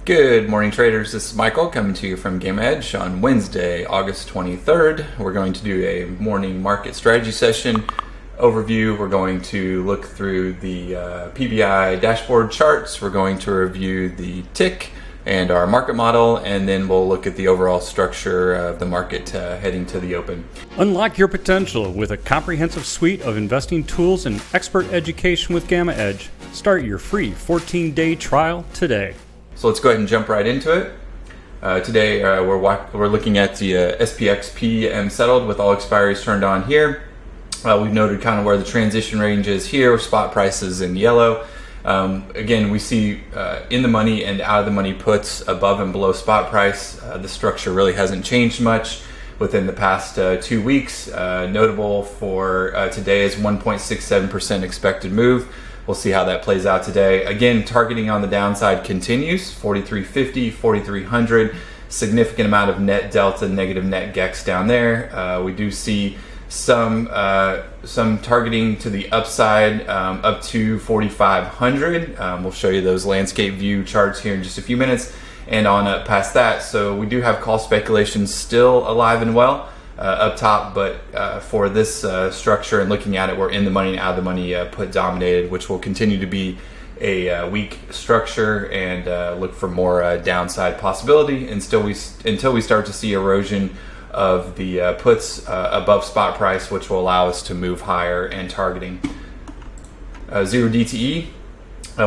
Good morning, traders. This is Michael coming to you from GammaEdge on Wednesday, August 23rd. We're going to do a morning market strategy session overview. We're going to look through the PBI dashboard charts. We're going to review the tick and our market model, and then we'll look at the overall structure of the market heading to the open. Unlock your potential with a comprehensive suite of investing tools and expert education with GammaEdge. Start your free 14-day trial today. So let's go ahead and jump right into it. Today we're looking at the SPX PM settled with all expiries turned on here. We've noted kind of where the transition range is here, spot prices in yellow. Again, we see in the money and out of the money puts above and below spot price. The structure really hasn't changed much within the past 2 weeks. Notable for today is 1.67% expected move. We'll see how that plays out today. Again, targeting on the downside continues, 4350, 4300, significant amount of net delta, negative net gex down there. We do see some targeting to the upside up to 4500. We'll show you those landscape view charts here in just a few minutes and on up past that. So we do have call speculations still alive and well up top, but for this structure and looking at it, we're in the money and out of the money put dominated, which will continue to be a weak structure, and look for more downside possibility until we start to see erosion of the puts above spot price, which will allow us to move higher and targeting. Zero DTE,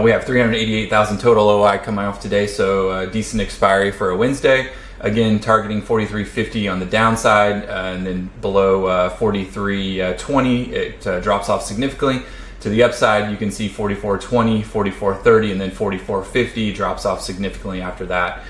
we have 388,000 total OI coming off today, so decent expiry for a Wednesday. Again, targeting 4350 on the downside, and then below 4320 it drops off significantly. To the upside, you can see 4420, 4430, and then 4450 drops off significantly after that.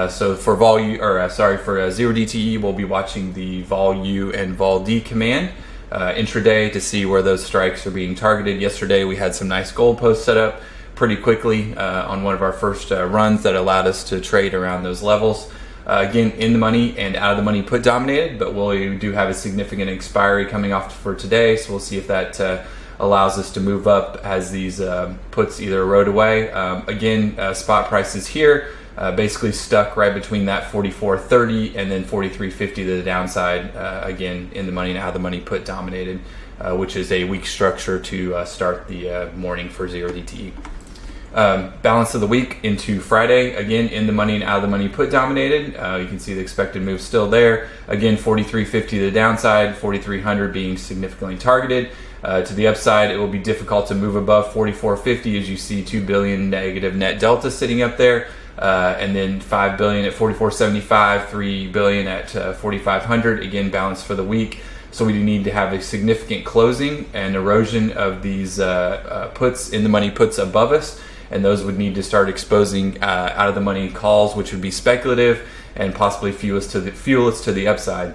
So for zero DTE, we'll be watching the vol U and vol D command intraday to see where those strikes are being targeted. Yesterday, we had some nice goalposts set up pretty quickly on one of our first runs that allowed us to trade around those levels. Again, in the money and out of the money put dominated, but we do have a significant expiry coming off for today, so we'll see if that allows us to move up as these puts either erode away. Again, spot prices here basically stuck right between that 4430 and then 4350 to the downside. Again, in the money and out of the money put dominated, which is a weak structure to start the morning for zero DTE. Balance of the week into Friday, again in the money and out of the money put dominated. You can see the expected move still there. Again, 4350 to the downside, 4300 being significantly targeted. To the upside, it will be difficult to move above 4450 as you see 2 billion negative net delta sitting up there, and then 5 billion at 4475, 3 billion at 4500. Again, balance for the week. So we need to have a significant closing and erosion of these puts in the money puts above us, and those would need to start exposing out of the money calls, which would be speculative and possibly fuel us to the upside.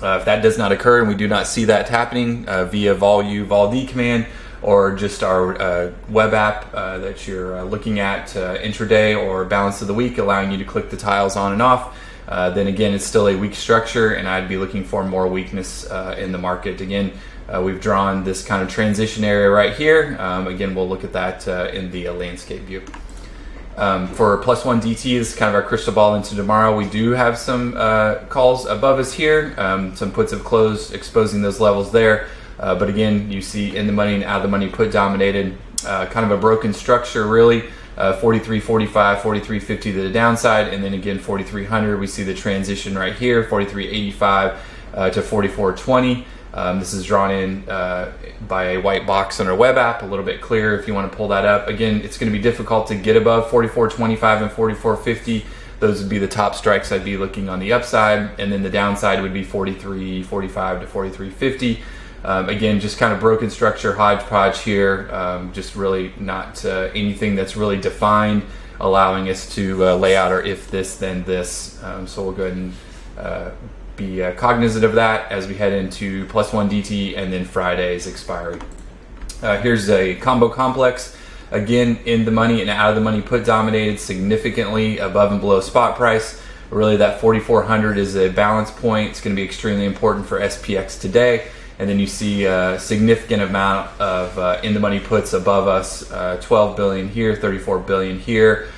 If that does not occur, and we do not see that happening via vol U, vol D command, or just our web app that you're looking at intraday or balance of the week, allowing you to click the tiles on and off, then again, it's still a weak structure, and I'd be looking for more weakness in the market. Again, we've drawn this kind of transition area right here. Again, we'll look at that in the landscape view. For plus one DT is kind of our crystal ball into tomorrow. We do have some calls above us here. Some puts have closed, exposing those levels there. But again, you see in the money and out of the money put dominated, kind of a broken structure really. 4345, 4350 to the downside, and then again 4300. We see the transition right here, 4385 to 4420. This is drawn in by a white box on our web app, a little bit clearer if you want to pull that up. Again, it's going to be difficult to get above 4425 and 4450. Those would be the top strikes I'd be looking on the upside, and then the downside would be 4345 to 4350. Again, just kind of broken structure, hodgepodge here, just really not anything that's really defined, allowing us to lay out our if this, then this. So we'll go ahead and be cognizant of that as we head into plus one DT and then Friday's expiry. Here's a combo complex. Again, in the money and out of the money put dominated, significantly above and below spot price. Really, that 4400 is a balance point. It's going to be extremely important for SPX today. And then you see a significant amount of in the money puts above us, 12 billion here, 34 billion here.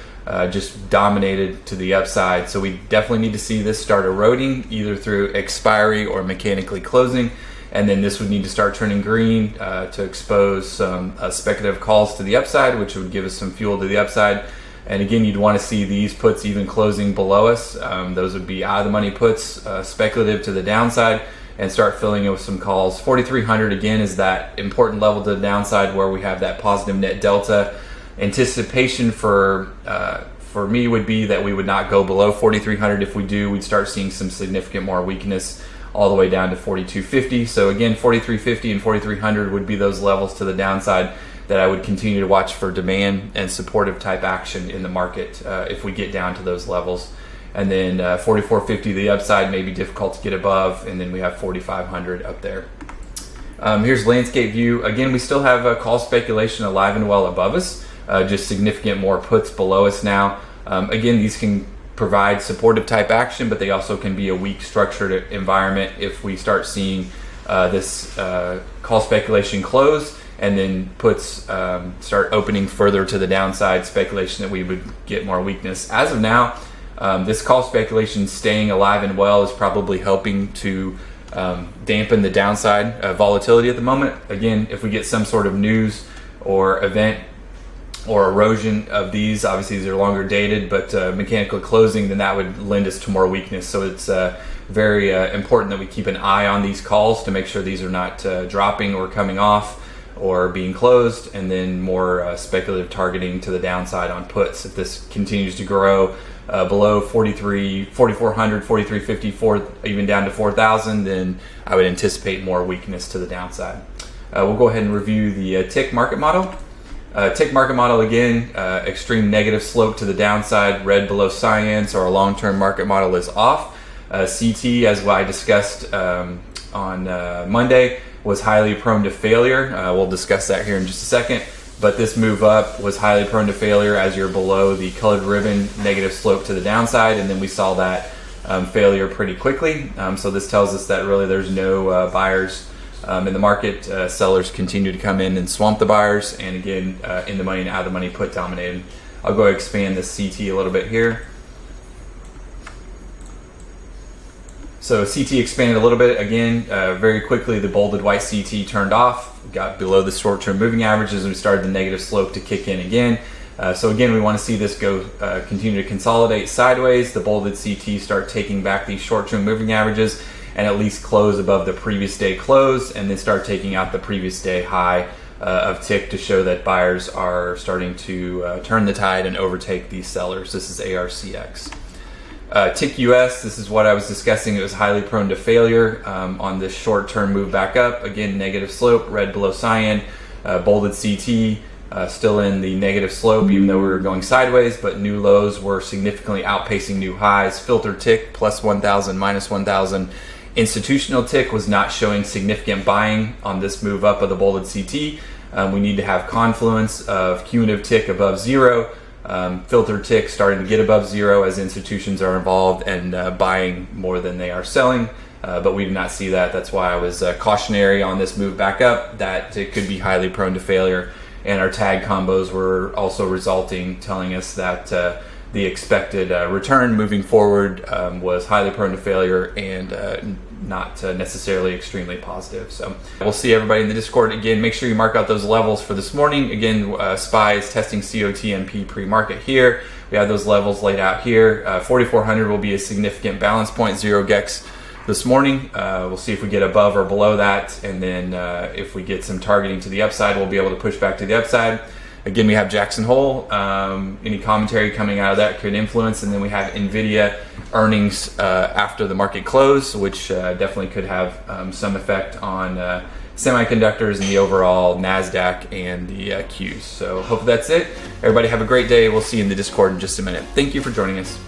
just dominated to the upside. So we definitely need to see this start eroding either through expiry or mechanically closing. And then this would need to start turning green to expose some speculative calls to the upside, which would give us some fuel to the upside. And again, you'd want to see these puts even closing below us. Those would be out of the money puts, speculative to the downside, and start filling it with some calls. 4,300 again is that important level to the downside where we have that positive net delta. Anticipation for me would be that we would not go below 4,300. If we do, we'd start seeing some significant more weakness all the way down to 4,250. So again, 4,350 and 4,300 would be those levels to the downside that I would continue to watch for demand and supportive type action in the market if we get down to those levels. And then 4,450 the upside may be difficult to get above, and then we have 4,500 up there. Here's landscape view. Again, we still have call speculation alive and well above us, just significant more puts below us now. Again, these can provide supportive type action, but they also can be a weak structured environment if we start seeing this call speculation close and then puts start opening further to the downside, speculation that we would get more weakness. As of now, this call speculation staying alive and well is probably helping to dampen the downside volatility at the moment. Again, if we get some sort of news or event or erosion of these, obviously these are longer dated, but mechanical closing, then that would lend us to more weakness. So it's very important that we keep an eye on these calls to make sure these are not dropping or coming off or being closed, and then more speculative targeting to the downside on puts. If this continues to grow below 4,400, 4,350, even down to 4,000, then I would anticipate more weakness to the downside. We'll go ahead and review the tick market model. Tick market model, again, extreme negative slope to the downside, red below cyan, so our long-term market model is off. CT, as I discussed on Monday, was highly prone to failure. We'll discuss that here in just a second. But this move up was highly prone to failure as you're below the colored ribbon, negative slope to the downside, and then we saw that failure pretty quickly. So this tells us that really there's no buyers in the market. Sellers continue to come in and swamp the buyers, and again, in the money and out of the money put dominated. I'll go ahead and expand this CT a little bit here. So CT expanded a little bit. Again, very quickly the bolded white CT turned off, got below the short-term moving averages, and we started the negative slope to kick in again. So again, we want to see this go continue to consolidate sideways. The bolded CT start taking back these short-term moving averages and at least close above the previous day close, and then start taking out the previous day high of tick to show that buyers are starting to turn the tide and overtake these sellers. This is ARCX. Tick US, this is what I was discussing. It was highly prone to failure on this short-term move back up. Again, negative slope, red below cyan, bolded CT, still in the negative slope even though we were going sideways, but new lows were significantly outpacing new highs. Filter tick, plus 1,000, minus 1,000. Institutional tick was not showing significant buying on this move up of the bolded CT. We need to have confluence of cumulative tick above zero, filter tick starting to get above zero as institutions are involved and buying more than they are selling, but we did not see that. That's why I was cautionary on this move back up, that it could be highly prone to failure, and our tag combos were also resulting, telling us that the expected return moving forward was highly prone to failure and not necessarily extremely positive. So we'll see everybody in the Discord. Again, make sure you mark out those levels for this morning. Again, SPY is testing COTMP pre-market here. We have those levels laid out here. 4,400 will be a significant balance point, 0 GEX this morning. We'll see if we get above or below that, and then if we get some targeting to the upside, we'll be able to push back to the upside. Again, we have Jackson Hole. Any commentary coming out of that could influence, and then we have NVIDIA earnings after the market close, which definitely could have some effect on semiconductors and the overall NASDAQ and the Qs. So hopefully that's it. Everybody have a great day. We'll see you in the Discord in just a minute. Thank you for joining us.